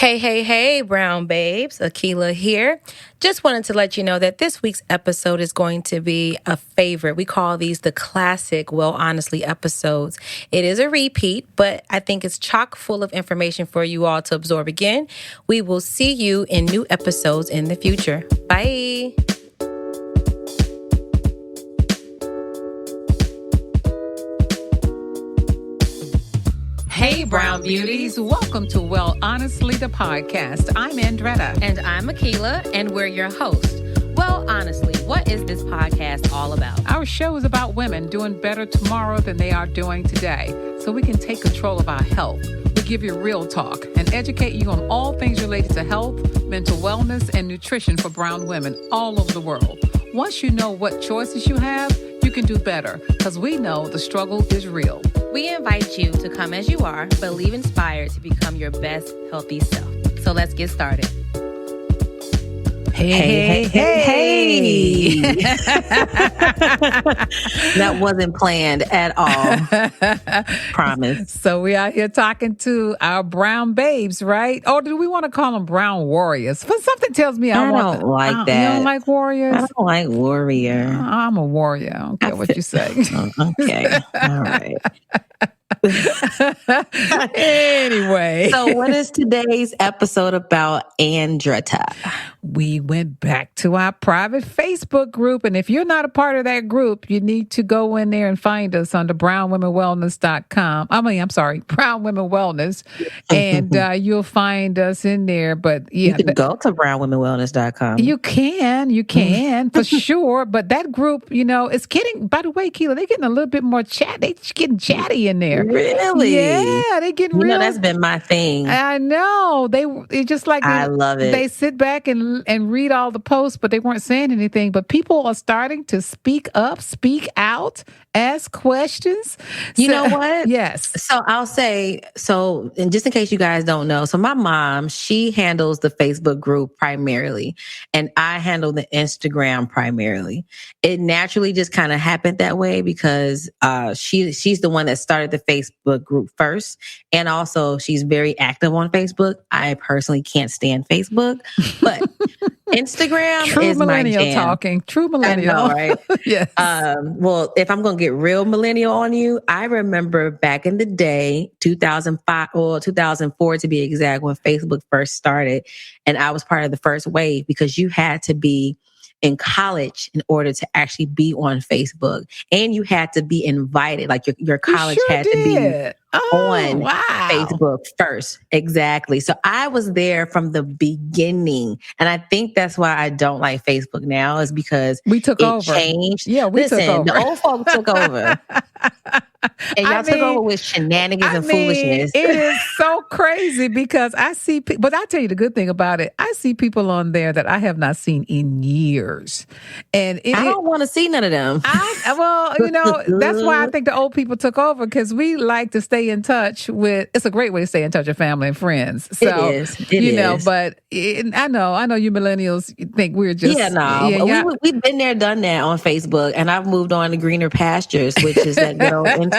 Hey, brown babes. Akila here. Just wanted to let you know that this week's episode is going to be a favorite. We call these the classic Well Honestly episodes. It is a repeat, but I think it's chock full of information for you all to absorb again. We will see you in new episodes in the future. Bye. Hey, Brown Beauties. Welcome to Well Honestly, the podcast. I'm Andretta. And I'm Akila, and we're your hosts. Well, honestly, what is this podcast all about? Our show is about women doing better tomorrow than they are doing today, so we can take control of our health. We give you real talk and educate you on all things related to health, mental wellness, and nutrition for brown women all over the world. Once you know what choices you have, you can do better, because we know the struggle is real. We invite you to come as you are, but leave inspired to become your best healthy self. So let's get started. Hey. That wasn't planned at all. Promise. So we out here talking to our brown babes, right? Or do we want to call them brown warriors? But something tells me I don't like that. You don't like warriors? I don't like warrior. I'm a warrior. I don't care what you say. Okay. All right. Anyway. So what is today's episode about, Andretta? We went back to our private Facebook group. And if you're not a part of that group, you need to go in there and find us under brownwomenwellness.com. Brown Women Wellness. And you'll find us in there. But yeah. You can go to brownwomenwellness.com. You can for sure. But that group, it's getting, by the way, Keela, they're getting a little bit more chat. They're getting chatty in there. Really? Yeah, they getting real. That's been my thing. I know. It's just like I love it. They sit back and read all the posts, but they weren't saying anything. But people are starting to speak up, speak out, ask questions. You know what? Yes. So I'll say, and just in case you guys don't know, so my mom, she handles the Facebook group primarily, and I handle the Instagram primarily. It naturally just kind of happened that way because she's the one that started the Facebook group first. And also she's very active on Facebook. I personally can't stand Facebook, but Instagram True is millennial my jam. Talking. True millennial. I know, right? Yes. Well, if I'm going to get real millennial on you, I remember back in the day, 2005 or 2004 to be exact, when Facebook first started. And I was part of the first wave because you had to be in college in order to actually be on Facebook. And you had to be invited. Like your college had to be on Facebook first. Exactly. So I was there from the beginning. And I think that's why I don't like Facebook now, is because we took over. Changed. Yeah, we took over. The old folks took over. And y'all took over with shenanigans and foolishness. It is so crazy because I see people, but I'll tell you the good thing about it. I see people on there that I have not seen in years. And I don't want to see none of them. That's why I think the old people took over, because we like to stay in touch with, it's a great way to stay in touch with family and friends. So, it is. But I know you millennials think we're just. We've been there, done that on Facebook, and I've moved on to greener pastures, which is that good old Instagram.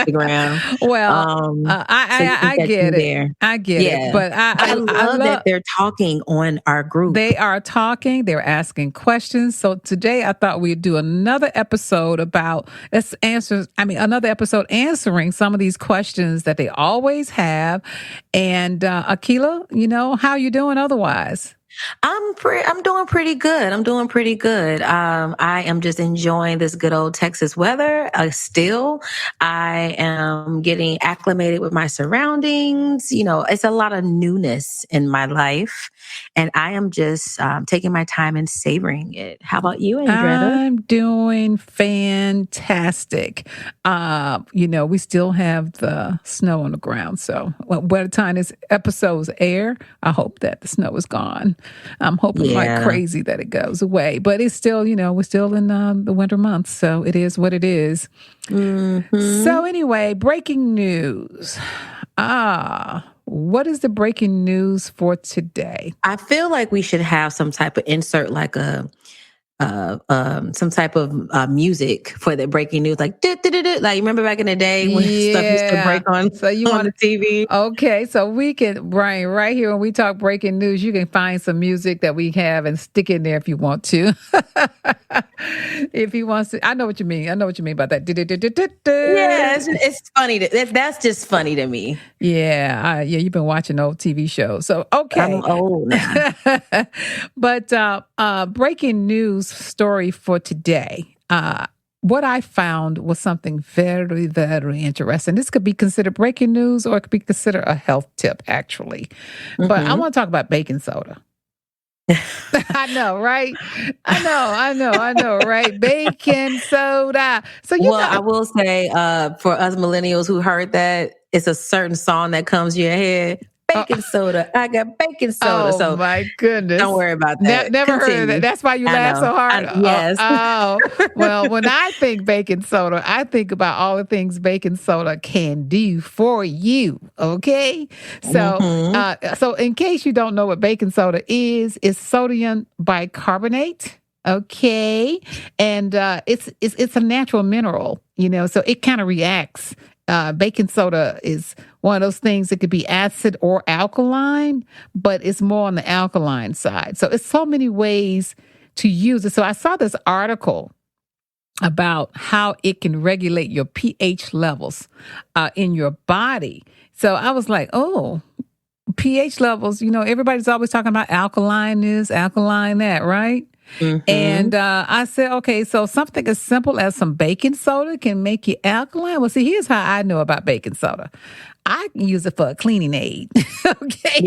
Well, I get it. I get it. But I love that they're talking on our group. They are talking. They're asking questions. So today I thought we'd do another episode answering some of these questions that they always have. And Akila, how you doing otherwise? I'm doing pretty good. I am just enjoying this good old Texas weather. Still, I am getting acclimated with my surroundings. It's a lot of newness in my life, and I am just taking my time and savoring it. How about you, Andretta? I'm doing fantastic. We still have the snow on the ground. So by the time this episode's air, I hope that the snow is gone. I'm hoping like crazy that it goes away, but it's still, we're still in the winter months, so it is what it is. Mm-hmm. So anyway, breaking news. What is the breaking news for today? I feel like we should have some type of insert, like a some type of music for the breaking news, like like, remember back in the day when stuff used to break on So you on want the TV? Okay, so we can, Brian, right here when we talk breaking news, you can find some music that we have and stick in there if you want to. If he wants to, I know what you mean. I know what you mean about that. Yeah, it's funny. That's just funny to me. Yeah, you've been watching old TV shows. So, okay. I'm old now. But breaking news story for today. What I found was something very, very interesting. This could be considered breaking news or it could be considered a health tip, actually. But I want to talk about baking soda. I know, right? I know, right? Baking soda. So I will say, for us millennials who heard that, it's a certain song that comes to your head. Baking soda. I got baking soda. Oh, so my goodness. Don't worry about that. Never heard of that. That's why you laugh so hard. Yes. Well, when I think baking soda, I think about all the things baking soda can do for you. Okay. So, so in case you don't know what baking soda is, it's sodium bicarbonate. Okay. And it's a natural mineral, so it kind of reacts. Baking soda is one of those things that could be acid or alkaline, but it's more on the alkaline side. So it's so many ways to use it. So I saw this article about how it can regulate your pH levels in your body. So I was like, oh, pH levels, everybody's always talking about alkaline this, alkaline that, right? And I said, okay, so something as simple as some baking soda can make you alkaline. Well, see, here's how I know about baking soda. I use it for a cleaning aid. Okay.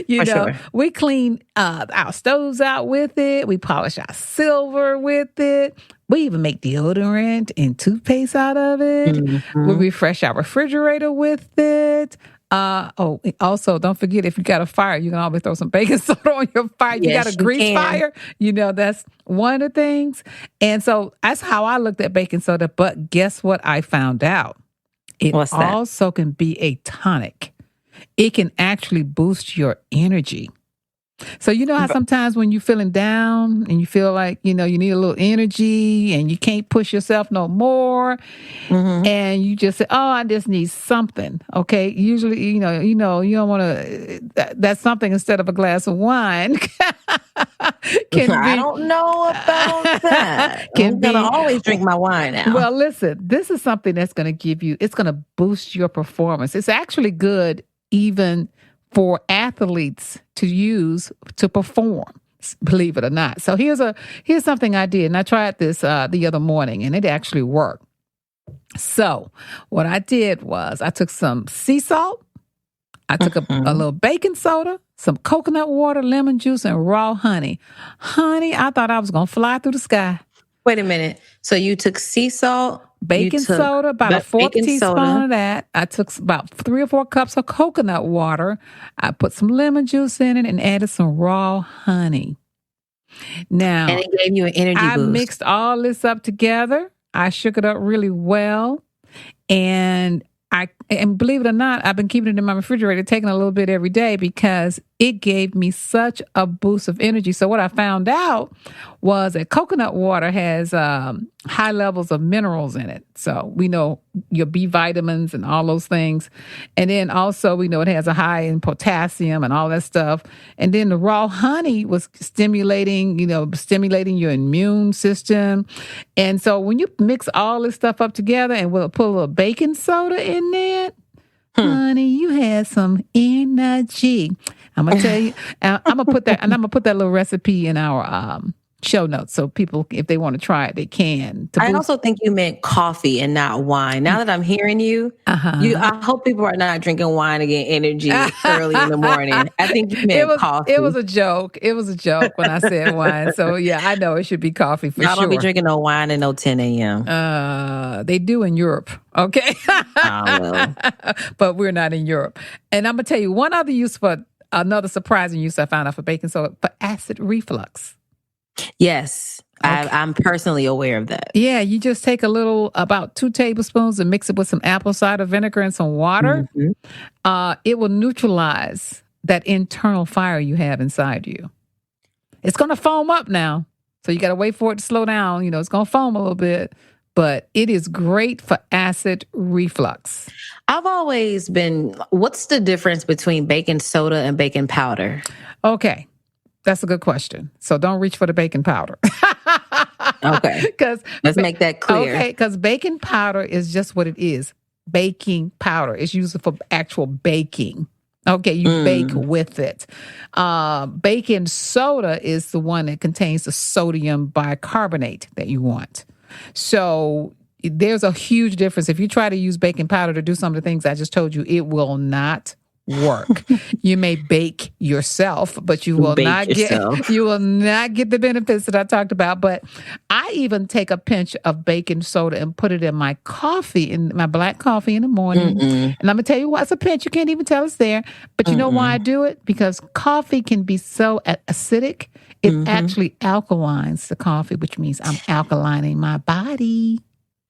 Yeah. Sure. We clean our stoves out with it. We polish our silver with it. We even make deodorant and toothpaste out of it. We refresh our refrigerator with it. Also, don't forget, if you got a fire, you can always throw some baking soda on your fire. You got a grease fire, that's one of the things. And so that's how I looked at baking soda. But guess what I found out? It also can be a tonic. It can actually boost your energy. So you know how sometimes when you're feeling down and you feel like, you need a little energy and you can't push yourself no more and you just say, oh, I just need something. Okay. Usually, you don't want to, that's something instead of a glass of wine. I don't know about that. I'm going to always drink my wine now. Well, listen, this is something that's going to it's going to boost your performance. It's actually good even for athletes to use to perform, believe it or not. So here's something I did, and I tried this the other morning, and it actually worked. So what I did was I took some sea salt, I took a little baking soda, some coconut water, lemon juice, and raw honey. Honey, I thought I was going to fly through the sky. Wait a minute. So you took sea salt, baking soda, about a fourth teaspoon of that. I took about 3 or 4 cups of coconut water. I put some lemon juice in it and added some raw honey. Now, and it gave you an energy boost. I mixed all this up together. I shook it up really well. And believe it or not, I've been keeping it in my refrigerator, taking a little bit every day because it gave me such a boost of energy. So what I found out was that coconut water has high levels of minerals in it. So we know your B vitamins and all those things. And then also we know it has a high in potassium and all that stuff. And then the raw honey was stimulating your immune system. And so when you mix all this stuff up together and we'll put a little baking soda in there, honey, you had some energy. I'm gonna tell you. I'm gonna put that, and I'm gonna put that little recipe in our show notes so people, if they want to try it, they can. I also think you meant coffee and not wine. Now that I'm hearing you, I hope people are not drinking wine to get energy early in the morning. I think you meant coffee. It was a joke. It was a joke when I said wine. So yeah, I know it should be coffee for sure. I don't be drinking no wine at no 10 a.m. They do in Europe. Okay. Well. But we're not in Europe. And I'm gonna tell you another surprising use I found out for baking soda for acid reflux. Yes, okay. I'm personally aware of that. Yeah, you just take about 2 tablespoons and mix it with some apple cider vinegar and some water. It will neutralize that internal fire you have inside you. It's going to foam up now. So you got to wait for it to slow down. It's going to foam a little bit, but it is great for acid reflux. I've always been, what's the difference between baking soda and baking powder? Okay. That's a good question. So don't reach for the baking powder. Okay. Let's make that clear. Okay. Because baking powder is just what it is. Baking powder is used for actual baking. Okay, you bake with it. Baking soda is the one that contains the sodium bicarbonate that you want. So there's a huge difference. If you try to use baking powder to do some of the things I just told you, it will not work. You may bake yourself, but you will not get the benefits that I talked about. But I even take a pinch of baking soda and put it in my coffee, in my black coffee in the morning. And I'm gonna tell you why it's a pinch. You can't even tell it's there. But you know why I do it? Because coffee can be so acidic. It actually alkalines the coffee, which means I'm alkalining my body.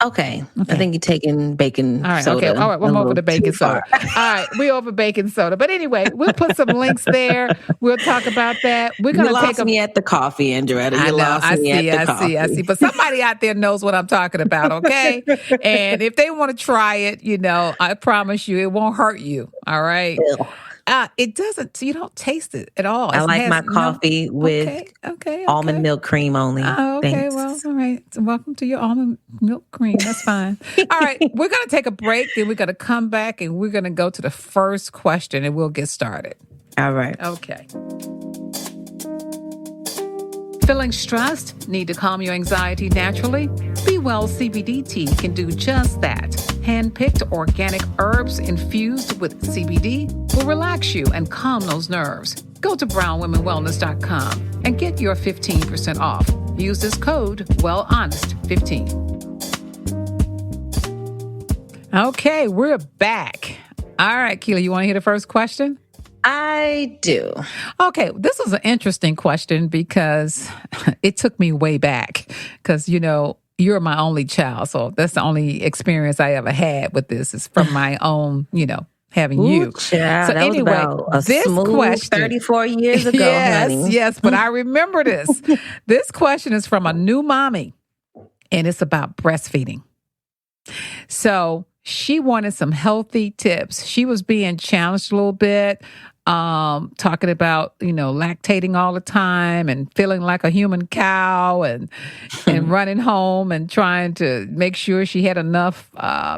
Okay. I think you're taking baking soda. Okay. All right. I'm over the baking soda. All right. We're over baking soda. But anyway, we'll put some links there. We'll talk about that. We're going to take me at the coffee, Andretta. I see. But somebody out there knows what I'm talking about, okay? And if they want to try it, I promise you, it won't hurt you. All right. Ew. It doesn't. You don't taste it at all. I like my coffee with almond milk cream only. Oh, okay. Thanks. Well, all right. So welcome to your almond milk cream. That's fine. All right. We're going to take a break. Then we're going to come back and we're going to go to the first question and we'll get started. All right. Okay. Feeling stressed? Need to calm your anxiety naturally? Be Well CBD tea can do just that. Hand-picked organic herbs infused with CBD will relax you and calm those nerves. Go to brownwomenwellness.com and get your 15% off. Use this code WellHonest15. Okay, we're back. All right, Keela, you want to hear the first question? I do. Okay, this was an interesting question because it took me way back because, you're my only child. So that's the only experience I ever had with this is from my own, having you. Child, so that anyway, was about a this smooth question, 34 years ago, honey. Yes, but I remember this. This question is from a new mommy and it's about breastfeeding. So she wanted some healthy tips. She was being challenged a little bit, talking about, lactating all the time and feeling like a human cow and running home and trying to make sure she had enough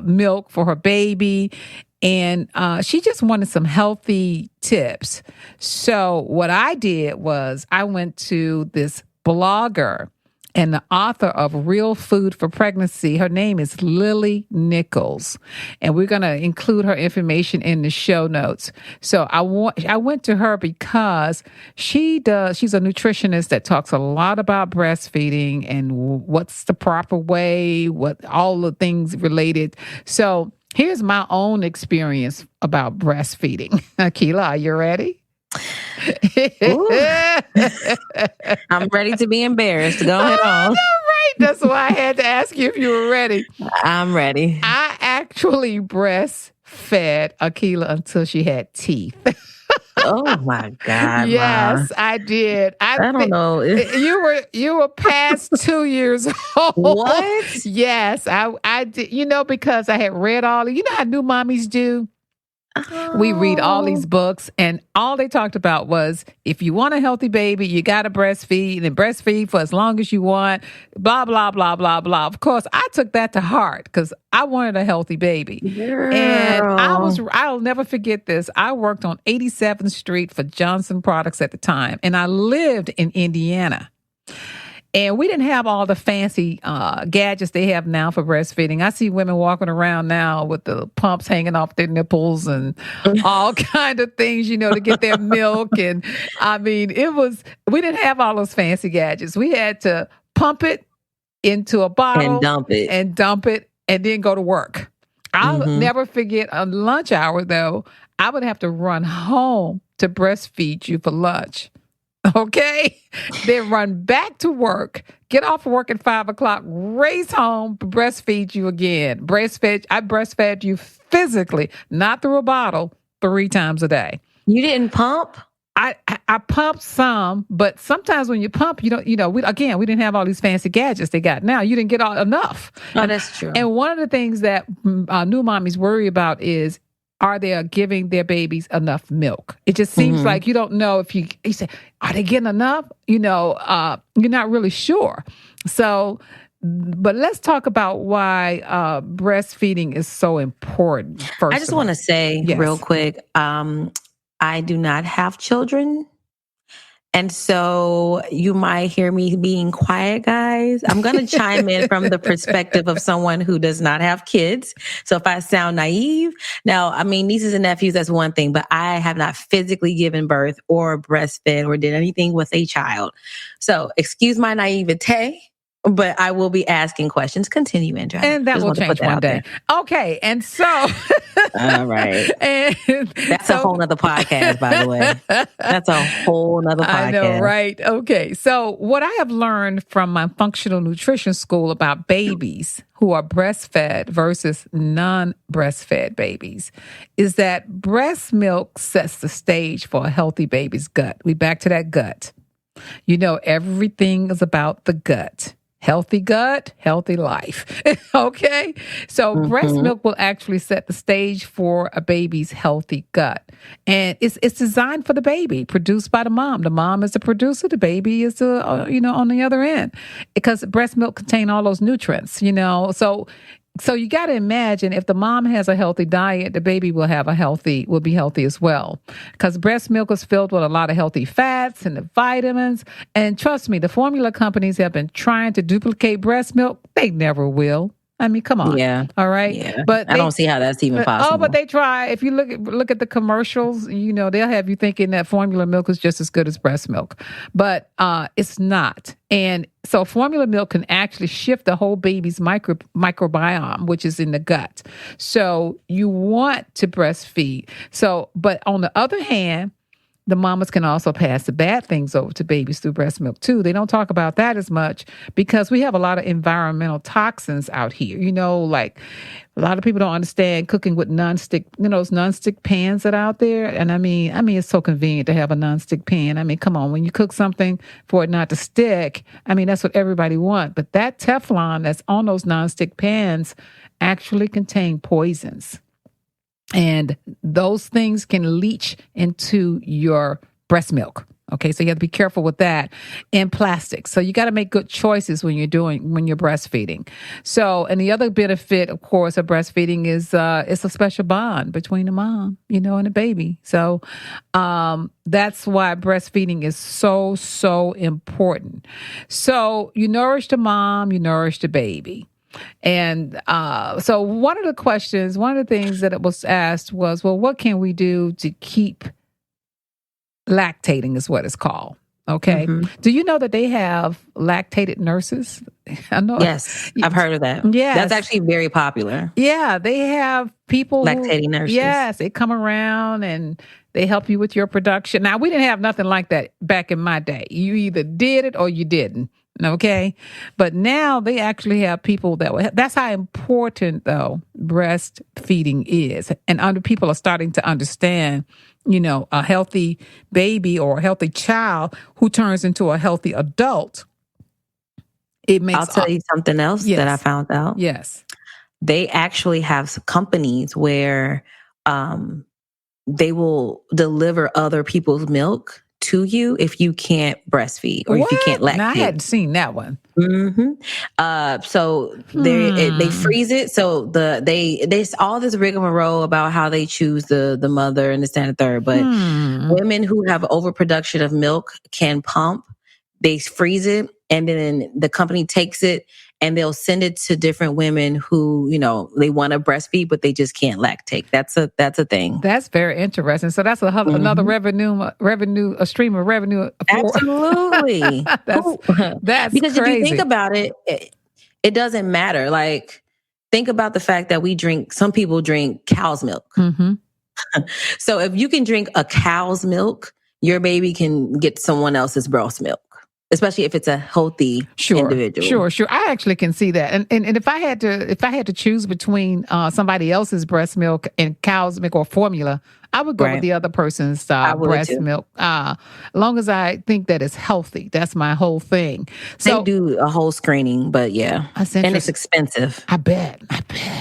milk for her baby. And she just wanted some healthy tips. So what I did was I went to this blogger and the author of Real Food for Pregnancy. Her name is Lily Nichols, and we're going to include her information in the show notes. So I went to her because she's a nutritionist that talks a lot about breastfeeding and what's the proper way, what all the things related. So here's my own experience about breastfeeding. Keela, are you ready? I'm ready to be embarrassed. Go ahead on. Right. That's why I had to ask you if you were ready. I'm ready. I actually breastfed Akila until she had teeth. Oh my God. Yes, I did. I don't know. You were past 2 years old. What? Yes, I did. Because I had read how new mommies do. We read all these books and all they talked about was if you want a healthy baby, you got to breastfeed and breastfeed for as long as you want, blah, blah, blah, blah, blah. Of course, I took that to heart because I wanted a healthy baby. Girl. And I'll never forget this. I worked on 87th Street for Johnson Products at the time and I lived in Indiana. And we didn't have all the fancy gadgets they have now for breastfeeding. I see women walking around now with the pumps hanging off their nipples and all kind of things, to get their milk. And I mean, we didn't have all those fancy gadgets. We had to pump it into a bottle and dump it and then go to work. I'll never forget a lunch hour though. I would have to run home to breastfeed you for lunch. Okay, then run back to work, get off work at 5:00, race home, breastfeed you again. I breastfed you physically, not through a bottle, 3 times a day. You didn't pump? I pump some, but sometimes when you pump, you don't, we didn't have all these fancy gadgets they got now. You didn't get enough. Oh, that's true. And one of the things that new mommies worry about is, are they giving their babies enough milk? It just seems like you don't know if you say, are they getting enough? You're not really sure. So, but let's talk about why breastfeeding is so important. First, I just want to say real quick, I do not have children. And so you might hear me being quiet, guys. I'm going to chime in from the perspective of someone who does not have kids. So if I sound naive, now, I mean, nieces and nephews, that's one thing, but I have not physically given birth or breastfed or did anything with a child. So excuse my naivete. But I will be asking questions. Continue, Andrea. And that will change one day. Okay. And so. All right. That's a whole nother podcast, by the way. That's a whole nother podcast. I know, right? Okay. So what I have learned from my functional nutrition school about babies who are breastfed versus non-breastfed babies is that breast milk sets the stage for a healthy baby's gut. We back to that gut. Everything is about the gut. Healthy gut, healthy life. Okay? So breast milk will actually set the stage for a baby's healthy gut. And it's designed for the baby, produced by the mom. The mom is the producer, the baby is on the other end. Because breast milk contains all those nutrients, So you got to imagine if the mom has a healthy diet, the baby will be healthy as well. Because breast milk is filled with a lot of healthy fats and the vitamins. And trust me, the formula companies have been trying to duplicate breast milk. They never will. I mean, come on. Yeah. All right. Yeah. But I don't see how that's even possible. Oh, but they try. If you look at the commercials, they'll have you thinking that formula milk is just as good as breast milk, but it's not. And so formula milk can actually shift the whole baby's microbiome, which is in the gut. So you want to breastfeed. So, but on the other hand, the mamas can also pass the bad things over to babies through breast milk too. They don't talk about that as much because we have a lot of environmental toxins out here. Like a lot of people don't understand cooking with nonstick, those nonstick pans that are out there. And I mean, it's so convenient to have a nonstick pan. I mean, come on, when you cook something for it not to stick, I mean, that's what everybody wants. But that Teflon that's on those nonstick pans actually contain poisons. And those things can leach into your breast milk. Okay, so you have to be careful with that. And plastic. So you got to make good choices when you're breastfeeding. So, and the other benefit, of course, of breastfeeding is it's a special bond between the mom, and the baby. So that's why breastfeeding is so, so important. So you nourish the mom, you nourish the baby. And so one of the things that it was asked was, well, what can we do to keep lactating is what it's called. Okay. Do you know that they have lactated nurses? I know. Yes, I've heard of that. Yes. That's actually very popular. Yeah, they have people lactating nurses. Yes, they come around and they help you with your production. Now, we didn't have nothing like that back in my day. You either did it or you didn't. Okay. But now they actually have people that's how important though breastfeeding is. And people are starting to understand, a healthy baby or a healthy child who turns into a healthy adult. I'll tell you something else that I found out. Yes. They actually have companies where they will deliver other people's milk to you if you can't breastfeed or if you can't lactate. Now, I hadn't seen that one. So they freeze it. So there's all this rigmarole about how they choose the mother and the standard third. But women who have overproduction of milk can pump. They freeze it, and then the company takes it and they'll send it to different women who, they want to breastfeed, but they just can't lactate. That's a thing. That's very interesting. So that's another a stream of revenue. Absolutely. That's because crazy. If you think about it, it doesn't matter. Like, think about the fact that some people drink cow's milk. So if you can drink a cow's milk, your baby can get someone else's breast milk. Especially if it's a healthy individual. Sure. I actually can see that. And if I had to choose between somebody else's breast milk and cow's milk or formula, I would go with the other person's I would breast too. milk, as long as I think that it's healthy. That's my whole thing. They So do a whole screening, but yeah. that's And it's interesting. expensive. I bet.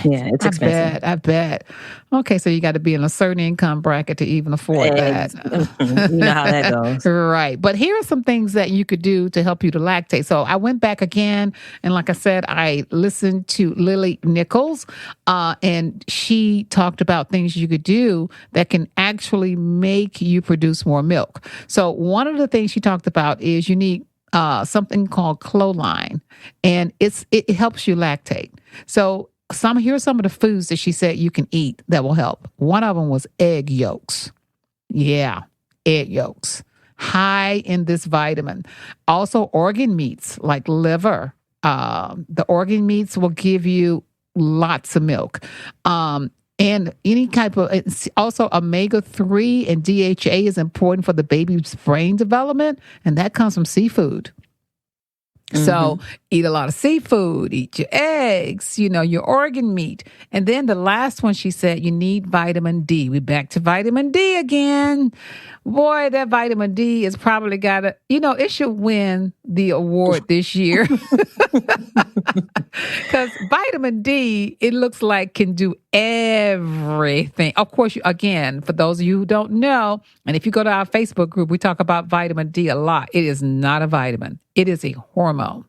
Yeah, it's expensive. I bet. Okay, so you got to be in a certain income bracket to even afford that. You know how that goes. Right. But here are some things that you could do to help you to lactate. So I went back again, and like I said, I listened to Lily Nichols, and she talked about things you could do that can actually make you produce more milk. So one of the things she talked about is you need something called choline, and it helps you lactate. So here's some of the foods that she said you can eat that will help. One of them was egg yolks. Yeah, egg yolks, high in this vitamin. Also, organ meats like liver. The organ meats will give you lots of milk. And any type of, it's also omega-3 and DHA is important for the baby's brain development, and that comes from seafood. So eat a lot of seafood, eat your eggs, your organ meat. And then the last one, she said, you need vitamin D. We're back to vitamin D again. Boy, that vitamin D is probably got to, it should win the award this year. Because vitamin D, it looks like can do everything. Of course, again, for those of you who don't know, and if you go to our Facebook group, we talk about vitamin D a lot. It is not a vitamin. It is a hormone.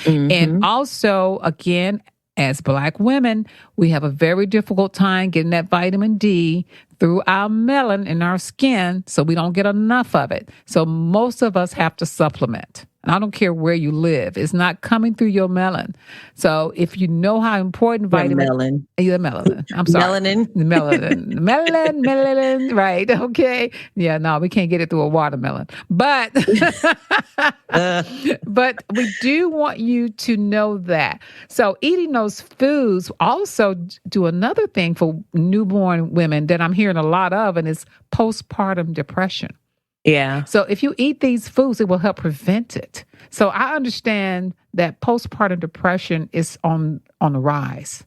And also, again, as Black women, we have a very difficult time getting that vitamin D through our melanin in our skin, so we don't get enough of it. So most of us have to supplement. And I don't care where you live. It's not coming through your melanin. So if you know how important vitamin... Your melanin. I'm sorry. Melanin. Right. Okay. Yeah, no, we can't get it through a watermelon. But, but we do want you to know that. So eating those foods also do another thing for newborn women that I'm hearing a lot of, and it's postpartum depression. Yeah. So if you eat these foods, it will help prevent it. So I understand that postpartum depression is on the rise.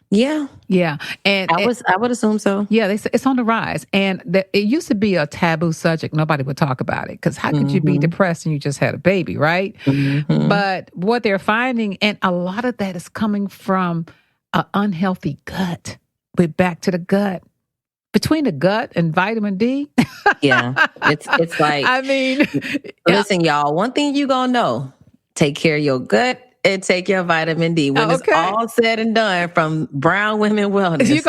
Yeah. Yeah. And I would assume so. Yeah, they say it's on the rise. And it used to be a taboo subject. Nobody would talk about it because how could you be depressed and you just had a baby, right? But what they're finding, and a lot of that is coming from an unhealthy gut. We're back to the gut. Between the gut and vitamin D. Yeah. It's like, I mean, listen, y'all, one thing you gonna know, take care of your gut and take your vitamin D. When it's all said and done from Brown Women Wellness, you're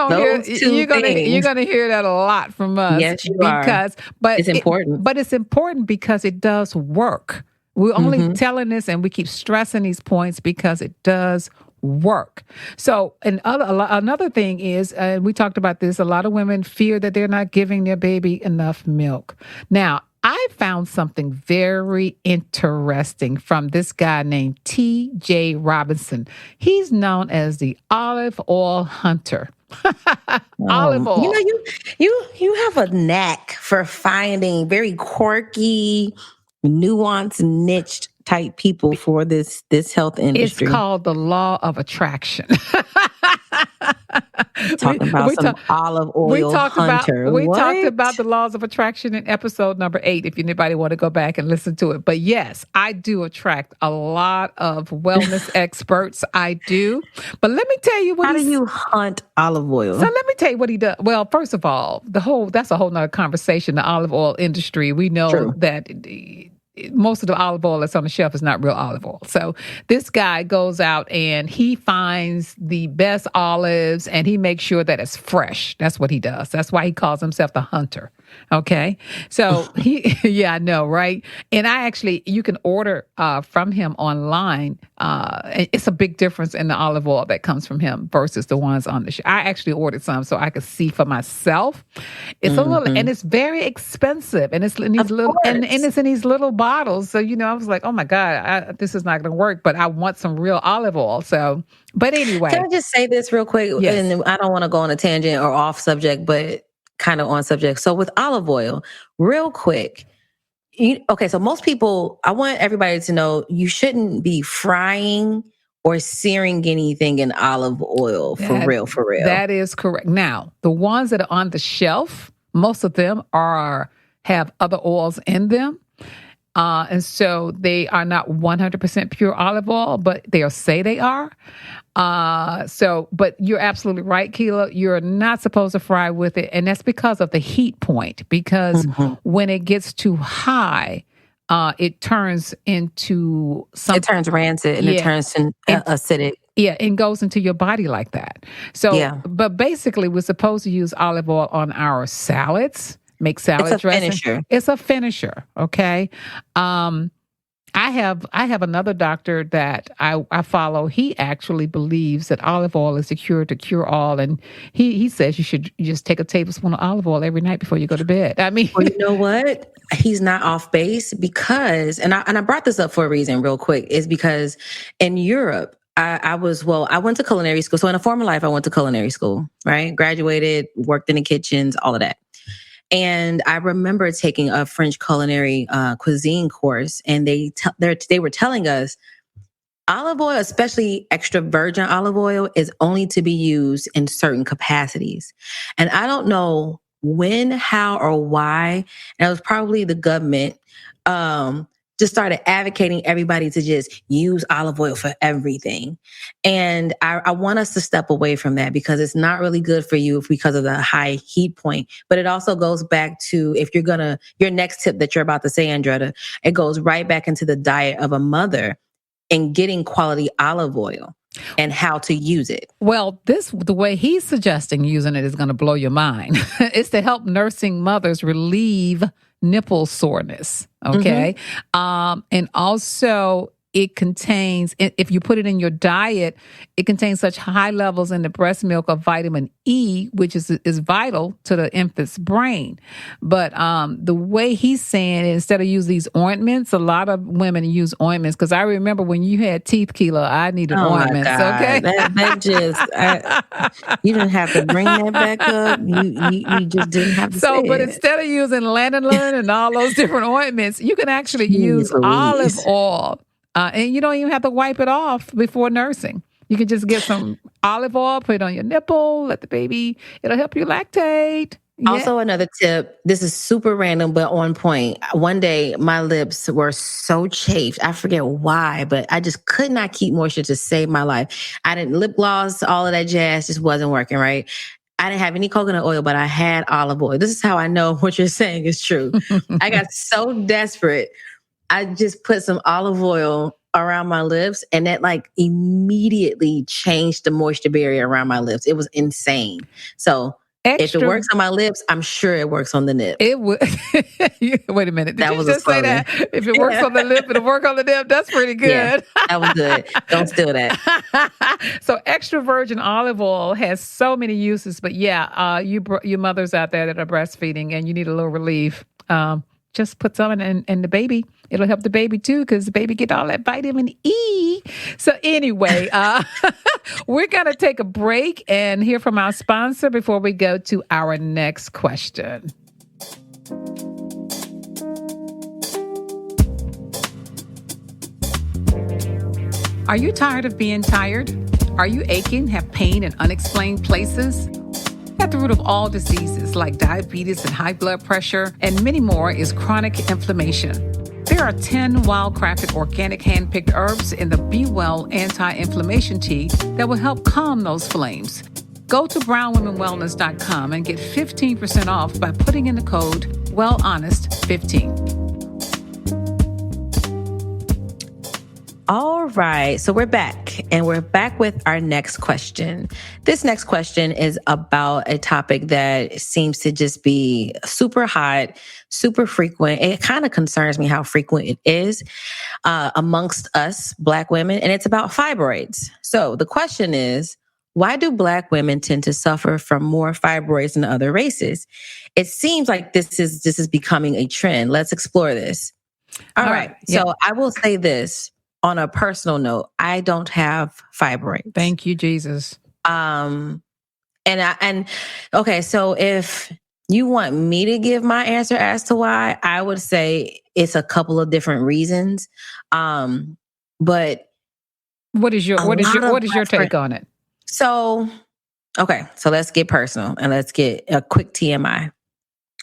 gonna hear that a lot from us. Yes, you are. But it's important. But it's important because it does work. We're only telling this and we keep stressing these points because it does work. So, another thing is, we talked about this, a lot of women fear that they're not giving their baby enough milk. Now, I found something very interesting from this guy named T.J. Robinson. He's known as the olive oil hunter. Olive oil. You have a knack for finding very quirky, nuanced, niched type people for this health industry. It's called the law of attraction. Talking about some olive oil hunter. We talked about the laws of attraction in episode number 8, if anybody want to go back and listen to it. But yes, I do attract a lot of wellness experts. I do. But let me tell you how do you hunt olive oil? So let me tell you what he does. Well, first of all, that's a whole nother conversation, the olive oil industry. We know that most of the olive oil that's on the shelf is not real olive oil. So this guy goes out and he finds the best olives and he makes sure that it's fresh. That's what he does. That's why he calls himself the hunter. Okay. So I know, right? And you can order from him online. It's a big difference in the olive oil that comes from him versus the ones on the shelf. I actually ordered some so I could see for myself. It's a little, and it's very expensive, and it's in these it's in these little bottles. So, I was like, oh my God, this is not going to work, but I want some real olive oil. So, but anyway. Can I just say this real quick? Yes. And I don't want to go on a tangent or off subject, but kind of on subject. So with olive oil, real quick, so most people, I want everybody to know you shouldn't be frying or searing anything in olive oil, for real, for real. That is correct. Now, the ones that are on the shelf, most of them have other oils in them. And so they are not 100% pure olive oil, but they'll say they are. But you're absolutely right, Keela. You're not supposed to fry with it. And that's because of the heat point, because when it gets too high, it turns into something. It turns rancid and it turns acidic. Yeah, it goes into your body like that. So, but basically, we're supposed to use olive oil on our salads, make salad dressing. Finisher. It's a finisher. Okay. I have another doctor that I follow. He actually believes that olive oil is the cure to cure all, and he says you should just take a tablespoon of olive oil every night before you go to bed. I mean, well, you know what? He's not off base because, and I brought this up for a reason, real quick, is because in Europe, I went to culinary school. So in a former life, I went to culinary school, right? Graduated, worked in the kitchens, all of that. And I remember taking a French culinary cuisine course, and they were telling us olive oil, especially extra virgin olive oil, is only to be used in certain capacities. And I don't know when, how, or why. And it was probably the government just started advocating everybody to just use olive oil for everything. And I want us to step away from that because it's not really good for you because of the high heat point. But it also goes back to, if your next tip that you're about to say, Andretta, it goes right back into the diet of a mother and getting quality olive oil and how to use it. Well, the way he's suggesting using it is going to blow your mind. It's to help nursing mothers relieve nipple soreness. Okay. And also it contains, if you put it in your diet, it contains such high levels in the breast milk of vitamin E, which is vital to the infant's brain. But the way he's saying it, instead of use these ointments, a lot of women use ointments. Because I remember when you had teeth, Keela, I needed ointments. My God. Okay, that just you didn't have to bring that back up. You just didn't have to. But instead of using lanolin and all those different ointments, you can actually use olive oil. And you don't even have to wipe it off before nursing. You can just get some olive oil, put it on your nipple, let the baby, it'll help you lactate. Yeah. Also, another tip, this is super random, but on point. One day, my lips were so chafed. I forget why, but I just could not keep moisture to save my life. I didn't lip gloss, all of that jazz just wasn't working, right? I didn't have any coconut oil, but I had olive oil. This is how I know what you're saying is true. I got so desperate. I just put some olive oil around my lips, and that immediately changed the moisture barrier around my lips. It was insane. So if it works on my lips, I'm sure it works on the nip. It would. Wait a minute. Did you just say that? If it works on the lip, it'll work on the nip. That's pretty good. Yeah, that was good. Don't steal that. So extra virgin olive oil has so many uses, but you mothers out there that are breastfeeding and you need a little relief, just put some in the baby. It'll help the baby too, because the baby get all that vitamin E. So anyway, we're going to take a break and hear from our sponsor before we go to our next question. Are you tired of being tired? Are you aching, have pain in unexplained places? At the root of all diseases like diabetes and high blood pressure and many more is chronic inflammation. There are 10 wild-crafted organic hand-picked herbs in the Be Well anti-inflammation tea that will help calm those flames. Go to brownwomenwellness.com and get 15% off by putting in the code WellHonest15. All right, so we're back, and we're back with our next question. This next question is about a topic that seems to just be super hot, super frequent. It kind of concerns me how frequent it is amongst us Black women, and it's about fibroids. So the question is, why do Black women tend to suffer from more fibroids than other races? It seems like this is becoming a trend. Let's explore this. All right. So I will say this. On a personal note, I don't have fibroids. Thank you, Jesus. Okay, so if you want me to give my answer as to why, I would say it's a couple of different reasons. But What is your A lot of what is my your take on it? So, okay, so let's get personal and let's get a quick TMI.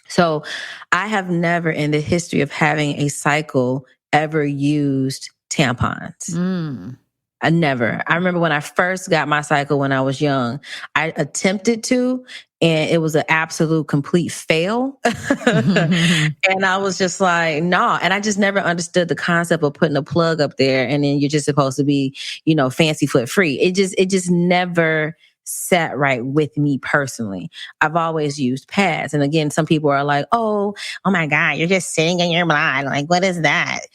So, I have never in the history of having a cycle ever used tampons. Mm. I never. I remember when I first got my cycle when I was young, I attempted to, and it was an absolute complete fail. And I was just like, nah. And I just never understood the concept of putting a plug up there and then you're just supposed to be, fancy foot free. It just never sat right with me personally. I've always used pads. And again, some people are like, oh my God, you're just sitting in your blood. Like, what is that?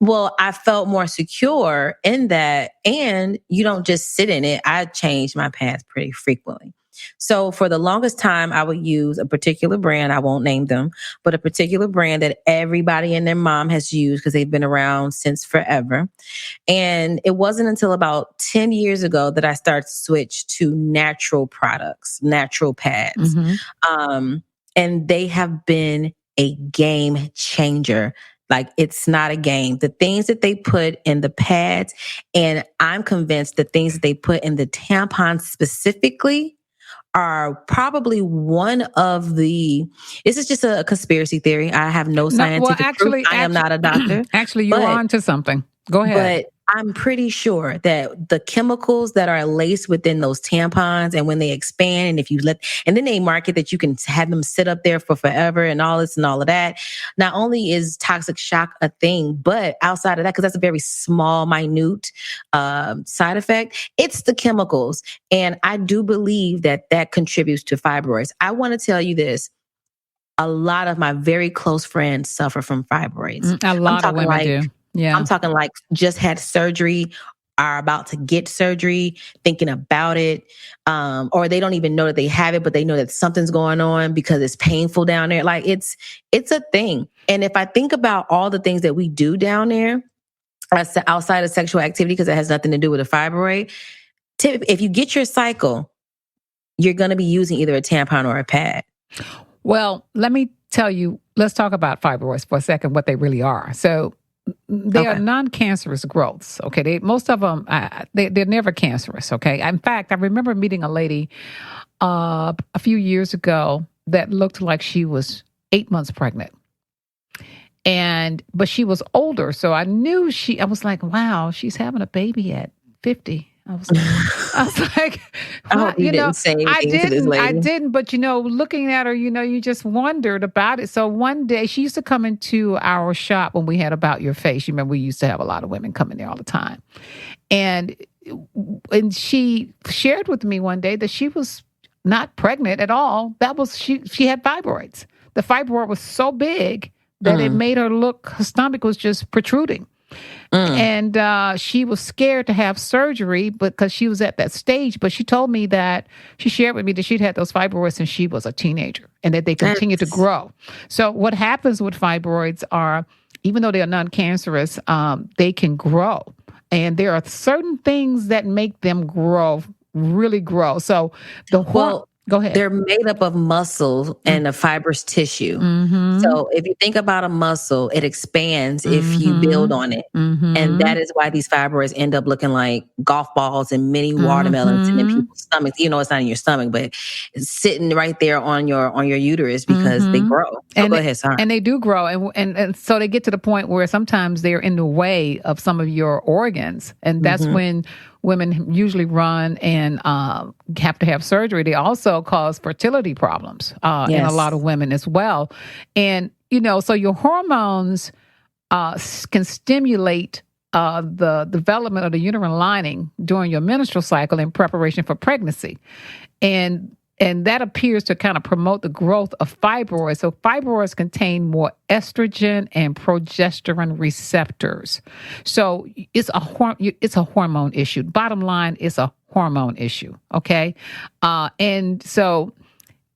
Well, I felt more secure in that. And you don't just sit in it. I change my pads pretty frequently. So for the longest time, I would use a particular brand. I won't name them, but a particular brand that everybody and their mom has used because they've been around since forever. And it wasn't until about 10 years ago that I started to switch to natural products, natural pads. And they have been a game changer. Like, it's not a game. The things that they put in the pads, and I'm convinced the things that they put in the tampons specifically are probably one of this is just a conspiracy theory. I have no scientific proof. I am not a doctor. Actually, you're but on to something. Go ahead. But I'm pretty sure that the chemicals that are laced within those tampons, and when they expand, and if you and then they market that you can have them sit up there for forever and all this and all of that. Not only is toxic shock a thing, but outside of that, because that's a very small, minute side effect, it's the chemicals. And I do believe that contributes to fibroids. I want to tell you this. A lot of my very close friends suffer from fibroids. A lot of women do. Yeah. I'm talking like just had surgery, are about to get surgery, thinking about it, or they don't even know that they have it, but they know that something's going on because it's painful down there. Like, it's a thing. And if I think about all the things that we do down there outside of sexual activity, because it has nothing to do with a fibroid, if you get your cycle, you're going to be using either a tampon or a pad. Well, let me tell you, let's talk about fibroids for a second, what they really are. So they are non-cancerous growths. Okay. Most of them, they're never cancerous. Okay. In fact, I remember meeting a lady a few years ago that looked like she was 8 months pregnant. But she was older. So I knew I was like, wow, she's having a baby at 50. I was like, I hope you didn't say anything to this lady. I didn't, but looking at her, you just wondered about it. So one day she used to come into our shop when we had About Your Face. You remember we used to have a lot of women coming there all the time. And she shared with me one day that she was not pregnant at all. She had fibroids. The fibroid was so big that it made her look, her stomach was just protruding. And she was scared to have surgery because she was at that stage. But she told me that she shared with me that she'd had those fibroids since she was a teenager and that they continue to grow. So what happens with fibroids are, even though they are non-cancerous, they can grow. And there are certain things that make them grow, really grow. So go ahead. They're made up of muscle and a fibrous tissue. So if you think about a muscle, it expands if you build on it. And that is why these fibroids end up looking like golf balls and mini watermelons in people's stomachs. It's not in your stomach, but it's sitting right there on your uterus because they grow. Go ahead, sorry. And they do grow. And so they get to the point where sometimes they're in the way of some of your organs. And that's when women usually run and have to have surgery. They also cause fertility problems in a lot of women as well. And, so your hormones can stimulate the development of the uterine lining during your menstrual cycle in preparation for pregnancy. And that appears to kind of promote the growth of fibroids. So fibroids contain more estrogen and progesterone receptors. So it's a hormone issue. Bottom line, it's a hormone issue. Okay. And so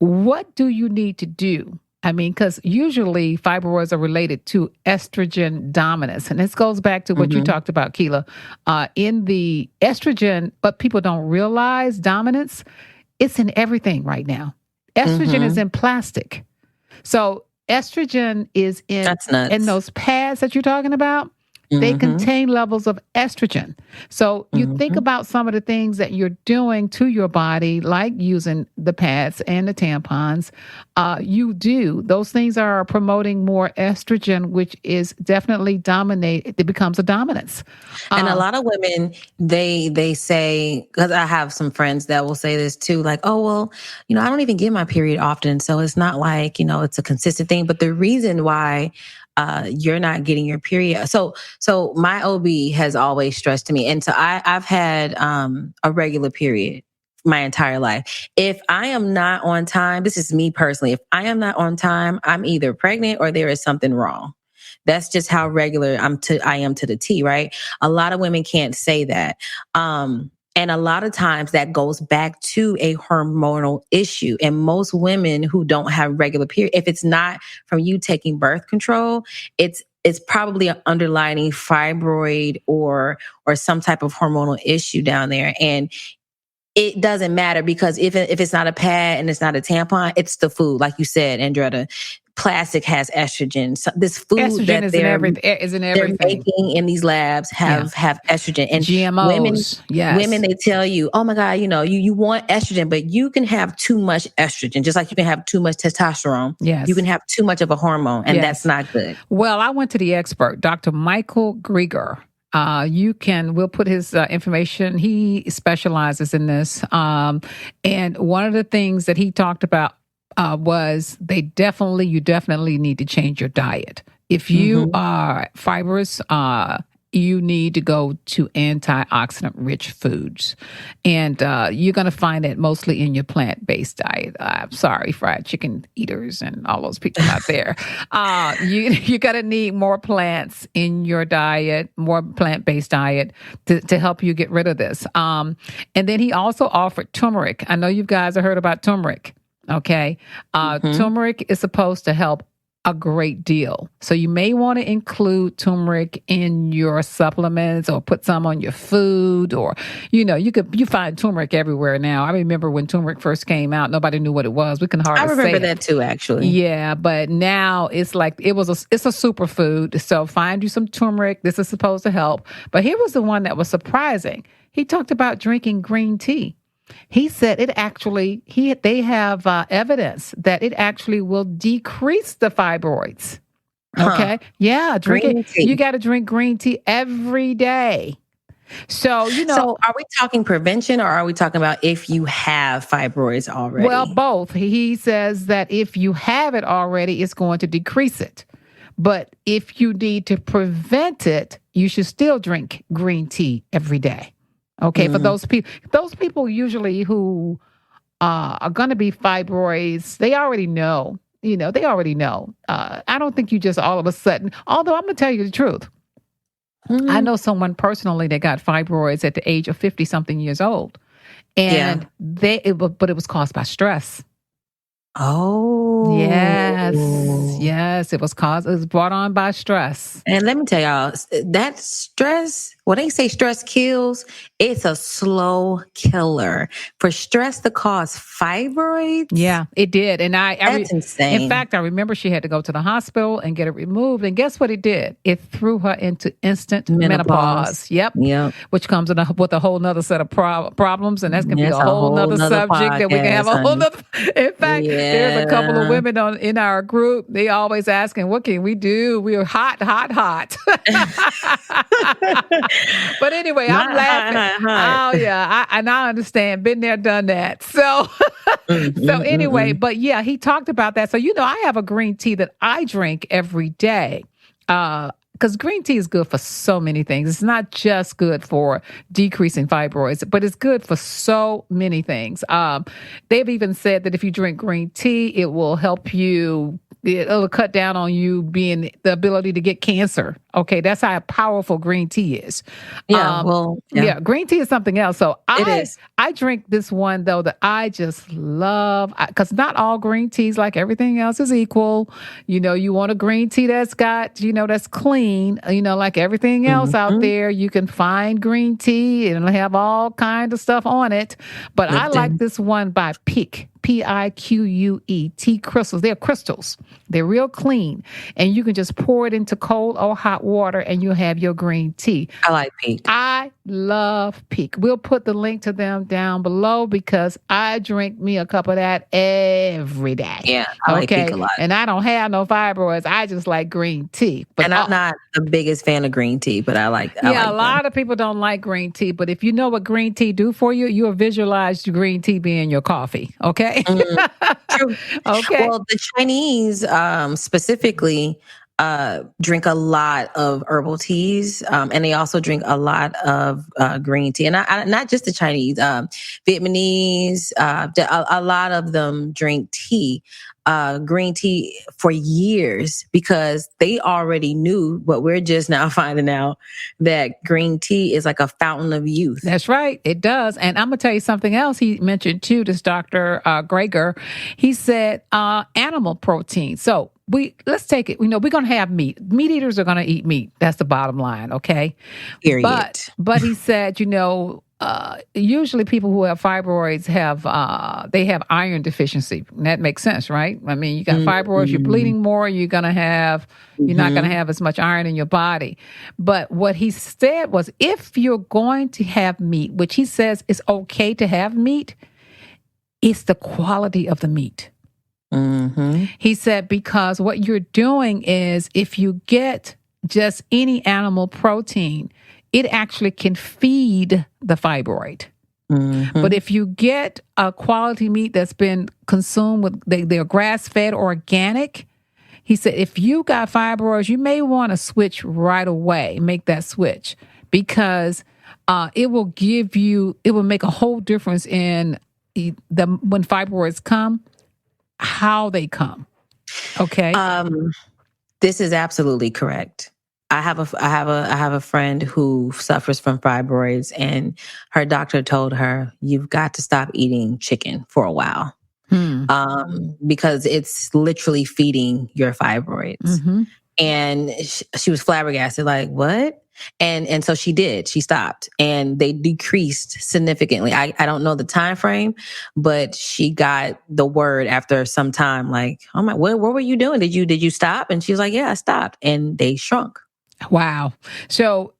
what do you need to do? I mean, because usually fibroids are related to estrogen dominance. And this goes back to what you talked about, Keila. In the estrogen, but people don't realize dominance, it's in everything right now. Estrogen is in plastic. So estrogen is in those pads that you're talking about. they Mm-hmm. contain levels of estrogen. So you think Mm-hmm. about some of the things that you're doing to your body, like using the pads and the tampons. Those things are promoting more estrogen, which is definitely it becomes a dominance. And a Uh, lot of women, they say, because I have some friends that will say this too, like, oh, well, I don't even get my period often. So it's not like, it's a consistent thing. But the reason why you're not getting your period. So my OB has always stressed to me. And so I've had a regular period my entire life. If I am not on time, this is me personally. If I am not on time, I'm either pregnant or there is something wrong. That's just how regular I am to the T, right? A lot of women can't say that. And a lot of times that goes back to a hormonal issue. And most women who don't have regular period, if it's not from you taking birth control, it's probably an underlying fibroid or some type of hormonal issue down there. And it doesn't matter, because if it's not a pad and it's not a tampon, it's the food. Like you said, Andretta, plastic has estrogen. So this food estrogen that is in they're everything. making in these labs have estrogen. And GMOs, women, yes. they tell you, oh my God, you want estrogen, but you can have too much estrogen, just like you can have too much testosterone. Yes. You can have too much of a hormone, and Yes. that's not good. Well, I went to the expert, Dr. Michael Grieger. We'll put his information. He specializes in this. And one of the things that he talked about was you definitely need to change your diet. If you are fibrous, you need to go to antioxidant rich foods. And you're going to find it mostly in your plant-based diet. I'm sorry, fried chicken eaters and all those people out there. You're going to need more plants in your diet, more plant-based diet to help you get rid of this. And then he also offered turmeric. I know you guys have heard about turmeric. Okay. Turmeric is supposed to help a great deal. So you may want to include turmeric in your supplements or put some on your food, or, you find turmeric everywhere now. I remember when turmeric first came out, nobody knew what it was. We can hardly say I remember it. that too, actually. Yeah, but now it's like it's a superfood. So find you some turmeric. This is supposed to help. But here was the one that was surprising. He talked about drinking green tea. He said they have evidence that it actually will decrease the fibroids. Okay. Yeah. Drink Green it. tea. You got to drink green tea every day. So, So are we talking prevention, or are we talking about if you have fibroids already? Well, both. He says that if you have it already, it's going to decrease it. But if you need to prevent it, you should still drink green tea every day. Okay, for those people usually who are going to be fibroids, they already know. They already know. I don't think you just all of a sudden. Although I'm going to tell you the truth, I know someone personally that got fibroids at the age of 50-something years old, and but it was caused by stress. Oh, yes, it was brought on by stress. And let me tell y'all, that stress, when they say stress kills, it's a slow killer. For stress to cause fibroids? Yeah, it did. And that's insane. In fact, I remember she had to go to the hospital and get it removed. And guess what it did? It threw her into instant menopause. Yep. Which comes with a whole nother set of problems. And that's going to be a whole nother subject that we can have a whole nother. In fact, there's a couple of women in our group. They always asking, what can we do? We are hot. But anyway, I'm laughing. Oh yeah, I understand. Been there, done that. So, anyway, but yeah, he talked about that. So I have a green tea that I drink every day. Because green tea is good for so many things. It's not just good for decreasing fibroids, but it's good for so many things. They've even said that if you drink green tea, it will help you. It'll cut down on you being the ability to get cancer. Okay, that's how powerful green tea is. Green tea is something else. So I drink this one though that I just love, because not all green teas, like everything else, is equal. You want a green tea that's got, that's clean. Like everything else out there, you can find green tea and it'll have all kinds of stuff on it. But I like this one by Pique. Pique, tea crystals. They're crystals. They're real clean. And you can just pour it into cold or hot hot water, and you'll have your green tea. I like pink. I love Peak. We'll put the link to them down below because I drink me a cup of that every day. Yeah, I like pink a lot. And I don't have no fibroids. I just like green tea. But and I'm not the biggest fan of green tea, but I like a lot of people don't like green tea. But if you know what green tea do for you, you'll visualize green tea being your coffee. Okay? True. Okay. Well, the Chinese specifically drink a lot of herbal teas, and they also drink a lot of green tea. And not just the Chinese, Vietnamese, a lot of them drink tea, green tea for years because they already knew what we're just now finding out, that green tea is like a fountain of youth. That's right. It does. And I'm going to tell you something else he mentioned too, this Dr. Greger. He said animal protein. So let's take it. We're going to have meat. Meat eaters are going to eat meat. That's the bottom line. Okay. Period. But he said, usually people who have fibroids they have iron deficiency. And that makes sense, right? I mean, you got fibroids, you're bleeding more, you're not going to have as much iron in your body. But what he said was, if you're going to have meat, which he says is okay to have meat, it's the quality of the meat. Mm-hmm. He said, because what you're doing is, if you get just any animal protein, it actually can feed the fibroid. Mm-hmm. But if you get a quality meat that's been consumed with, they're grass-fed organic, he said, if you got fibroids, you may want to switch right away, make that switch, because it will make a whole difference in when fibroids come, how they come. Okay. This is absolutely correct. I have a friend who suffers from fibroids, and her doctor told her, you've got to stop eating chicken for a while. Because it's literally feeding your fibroids. Mm-hmm. And she was flabbergasted, like, what? And so she did. She stopped, and they decreased significantly. I don't know the time frame, but she got the word after some time, like, oh my, what were you doing? Did you stop? And she was like, yeah, I stopped. And they shrunk. Wow. So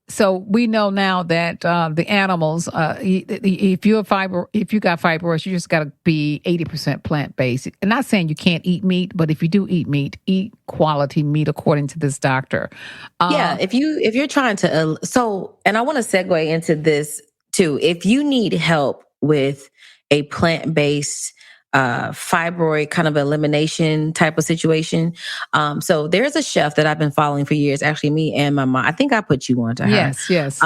we know now that the animals, if you got fibroids, you just got to be 80% plant-based. I'm not saying you can't eat meat, but if you do eat meat, eat quality meat according to this doctor. Yeah, if you're trying to, and I want to segue into this too. If you need help with a plant-based fibroid kind of elimination type of situation. So there's a chef that I've been following for years, actually me and my mom. I think I put you on to her. Yes.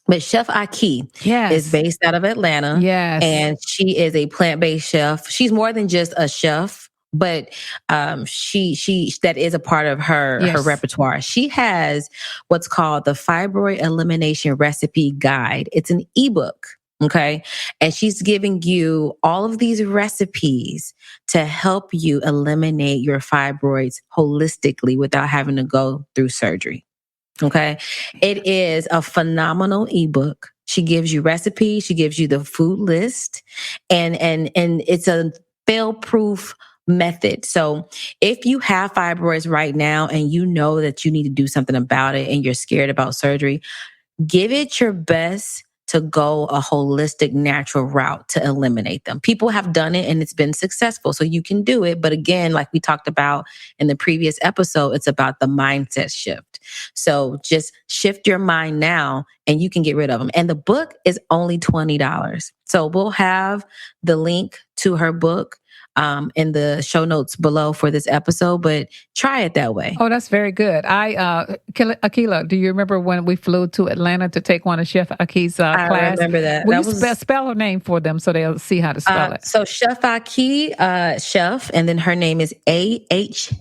But Chef Aki is based out of Atlanta. Yes. And she is a plant-based chef. She's more than just a chef, but she that is a part of her repertoire. She has what's called the Fibroid Elimination Recipe Guide. It's an ebook. Okay. And she's giving you all of these recipes to help you eliminate your fibroids holistically without having to go through surgery. Okay. It is a phenomenal ebook. She gives you recipes. She gives you the food list, and it's a fail-proof method. So if you have fibroids right now and you know that you need to do something about it and you're scared about surgery, give it your best to go a holistic, natural route to eliminate them. People have done it and it's been successful, so you can do it. But again, like we talked about in the previous episode, it's about the mindset shift. So just shift your mind now and you can get rid of them. And the book is only $20. So we'll have the link to her book in the show notes below for this episode, but try it that way. Oh, that's very good. Akila, do you remember when we flew to Atlanta to take one of Chef Aki's class? I remember that. Will you spell her name for them so they'll see how to spell it? So Chef Aki, chef, and then her name is AHKI.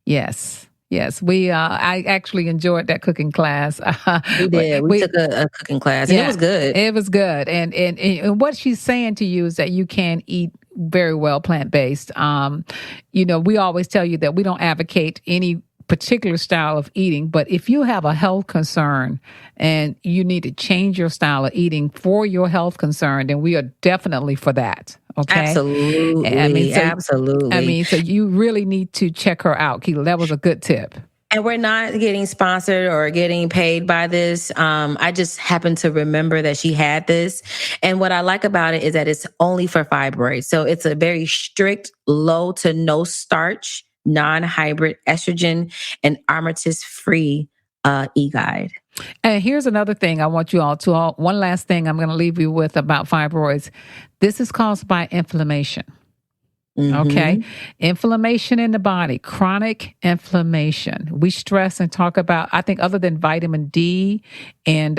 Yes. I actually enjoyed that cooking class. We did. We took a cooking class, and it was good. It was good. And what she's saying to you is that you can eat very well plant-based. We always tell you that we don't advocate any particular style of eating, but if you have a health concern and you need to change your style of eating for your health concern, then we are definitely for that. Okay. Absolutely. Absolutely. So you really need to check her out, Keela. That was a good tip. And we're not getting sponsored or getting paid by this. I just happen to remember that she had this. And what I like about it is that it's only for fibroids. So it's a very strict, low to no starch, non-hybrid estrogen and aromatase-free e-guide. And here's another thing I want you all to one last thing I'm going to leave you with about fibroids. This is caused by inflammation. Okay. Inflammation in the body, chronic inflammation. We stress and talk about, I think other than vitamin D and,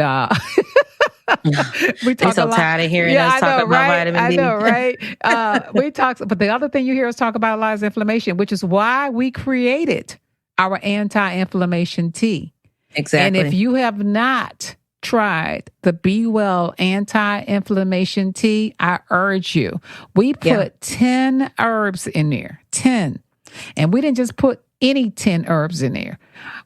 we talk so a lot. Tired of hearing us talk about vitamin D. I know, right? We talk, but the other thing you hear us talk about a lot is inflammation, which is why we created our anti-inflammation tea. Exactly. And if you have not tried the Be Well anti-inflammation tea, I urge you. We put 10 herbs in there, 10. And we didn't just put any 10 herbs in there.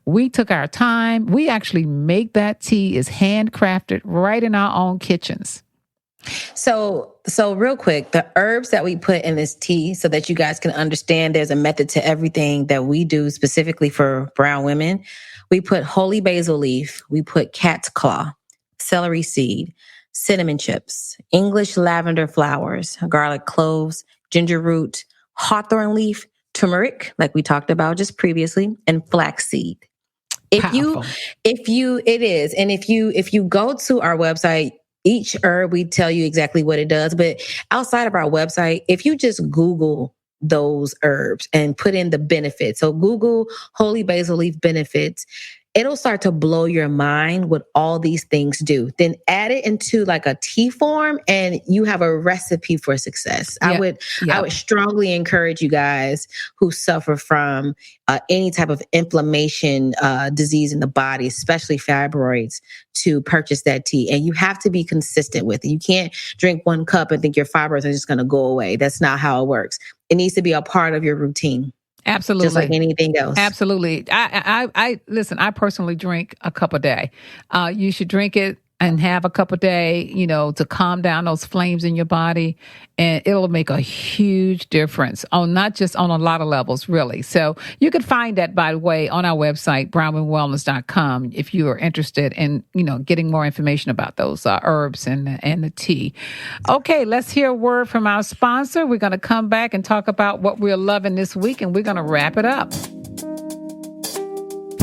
We took our time. We actually make that tea is handcrafted right in our own kitchens. So real quick, the herbs that we put in this tea so that you guys can understand there's a method to everything that we do specifically for brown women. We put holy basil leaf, we put cat's claw, celery seed, cinnamon chips, English lavender flowers, garlic cloves, ginger root, hawthorn leaf, turmeric, like we talked about just previously, and flaxseed. If you go to our website, each herb, we tell you exactly what it does. But outside of our website, if you just Google those herbs and put in the benefits, so Google holy basil leaf benefits, it'll start to blow your mind what all these things do. Then add it into like a tea form and you have a recipe for success. I would strongly encourage you guys who suffer from any type of inflammation disease in the body, especially fibroids, to purchase that tea. And you have to be consistent with it. You can't drink one cup and think your fibroids are just going to go away. That's not how it works. It needs to be a part of your routine. Absolutely. Just like anything else. Absolutely. I listen, I personally drink a cup a day. You should drink it and have a cup a day, to calm down those flames in your body. And it'll make a huge difference not just on a lot of levels, really. So you can find that, by the way, on our website, brownwomenwellness.com, if you are interested in, getting more information about those herbs and the tea. Okay, let's hear a word from our sponsor. We're going to come back and talk about what we're loving this week, and we're going to wrap it up.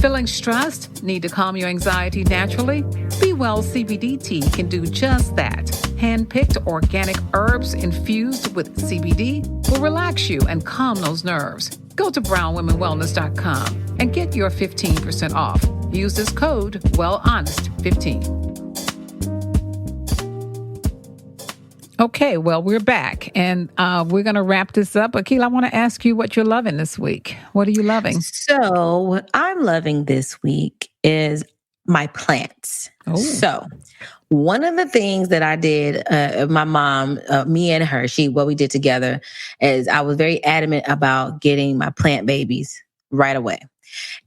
Feeling stressed? Need to calm your anxiety naturally? Be Well CBD tea can do just that. Hand-picked organic herbs infused with CBD will relax you and calm those nerves. Go to brownwomenwellness.com and get your 15% off. Use this code WellHonest15. Okay, well, we're back, and we're going to wrap this up. Akil, I want to ask you what you're loving this week. What are you loving? So what I'm loving this week is my plants. Oh. So one of the things that I did, my mom, me and her, what we did together is I was very adamant about getting my plant babies right away.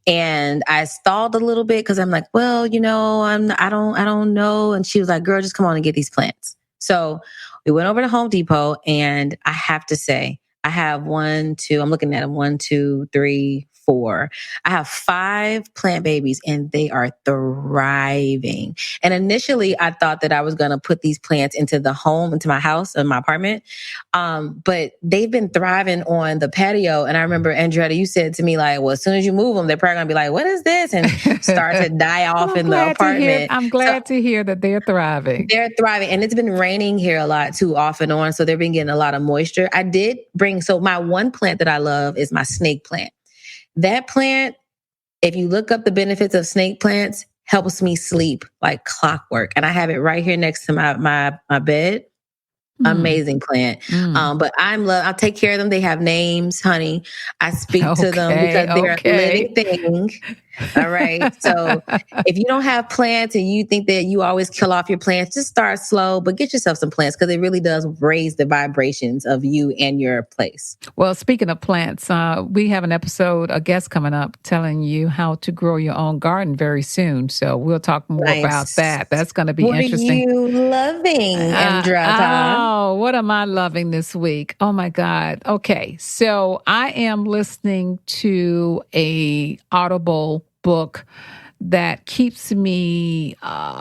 And I stalled a little bit because I'm like, well, I don't know. And she was like, girl, just come on and get these plants. So we went over to Home Depot, and I have to say, I have I'm looking at them, 1, 2, 3, 4. I have 5 plant babies and they are thriving. And initially I thought that I was going to put these plants into my house, in my apartment. But they've been thriving on the patio. And I remember, Andretta, you said to me like, well, as soon as you move them, they're probably going to be like, what is this? And start to die off in the apartment. I'm glad to hear that they're thriving. They're thriving. And it's been raining here a lot too, off and on. So they've been getting a lot of moisture. So my one plant that I love is my snake plant. That plant, if you look up the benefits of snake plants, helps me sleep like clockwork. And I have it right here next to my bed. Amazing plant. But I'll take care of them. They have names, honey. I speak to them because they're a living thing. All right. So if you don't have plants and you think that you always kill off your plants, just start slow, but get yourself some plants because it really does raise the vibrations of you and your place. Well, speaking of plants, we have a guest coming up telling you how to grow your own garden very soon. So we'll talk more about that. That's going to be interesting. What are you loving, Andrea? Oh, what am I loving this week? Oh my God. Okay. So I am listening to a Audible book that keeps me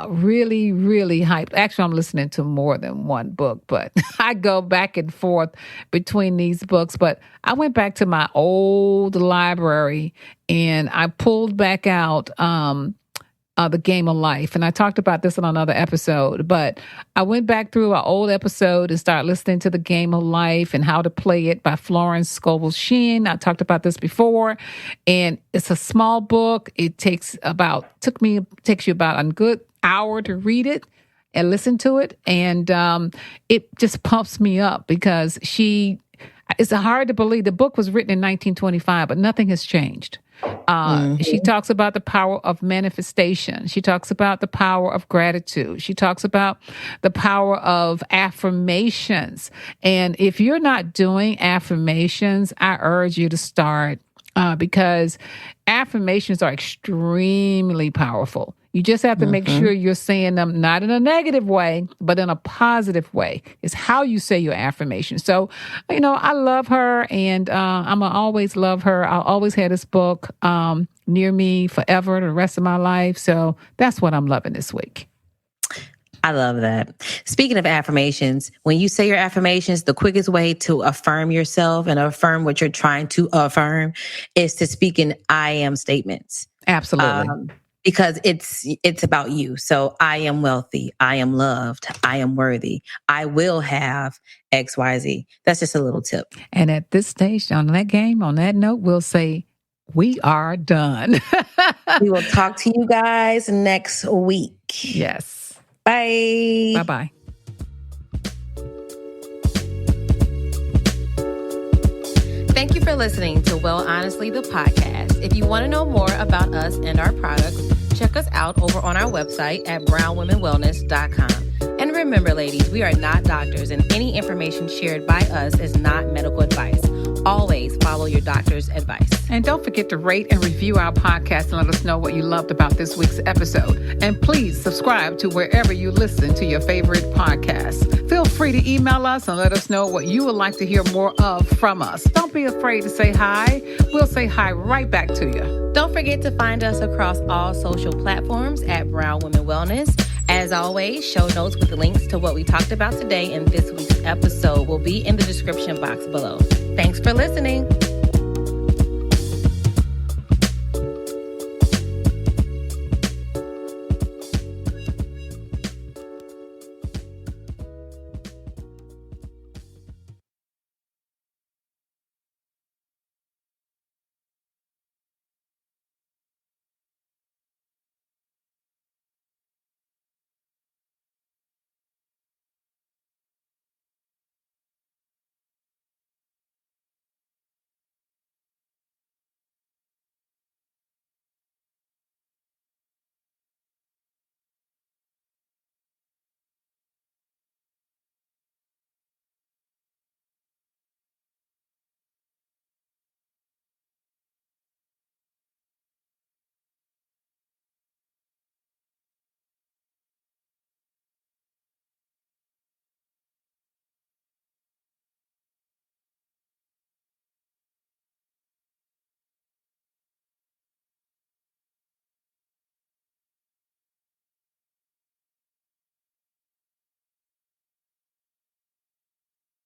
really, really hyped. Actually, I'm listening to more than one book, but I go back and forth between these books. But I went back to my old library and I pulled back out The Game of Life. And I talked about this on another episode, but I went back through an old episode and started listening to The Game of Life and How to Play It by Florence Scovel Shinn. I talked about this before, and it's a small book. It takes you about a good hour to read it and listen to it. And it just pumps me up because it's hard to believe the book was written in 1925, but nothing has changed. She talks about the power of manifestation. She talks about the power of gratitude. She talks about the power of affirmations. And if you're not doing affirmations, I urge you to start because affirmations are extremely powerful. You just have to make sure you're saying them not in a negative way, but in a positive way. It's how you say your affirmation. So, I love her, and I'm going to always love her. I'll always have this book near me forever, the rest of my life. So that's what I'm loving this week. I love that. Speaking of affirmations, when you say your affirmations, the quickest way to affirm yourself and affirm what you're trying to affirm is to speak in I am statements. Absolutely. Because it's about you. So I am wealthy. I am loved. I am worthy. I will have XYZ. That's just a little tip. And at this stage on that note, we'll say we are done. We will talk to you guys next week. Yes. Bye. Bye-bye. Thank you for listening to Well Honestly, the podcast. If you want to know more about us and our products, check us out over on our website at brownwomenwellness.com. And remember, ladies, we are not doctors, and any information shared by us is not medical advice. Always follow your doctor's advice. And don't forget to rate and review our podcast and let us know what you loved about this week's episode. And please subscribe to wherever you listen to your favorite podcasts. Feel free to email us and let us know what you would like to hear more of from us. Don't be afraid to say hi. We'll say hi right back to you. Don't forget to find us across all social platforms at Brown Women Wellness. As always, show notes with links to what we talked about today in this week's episode will be in the description box below. Thanks for listening.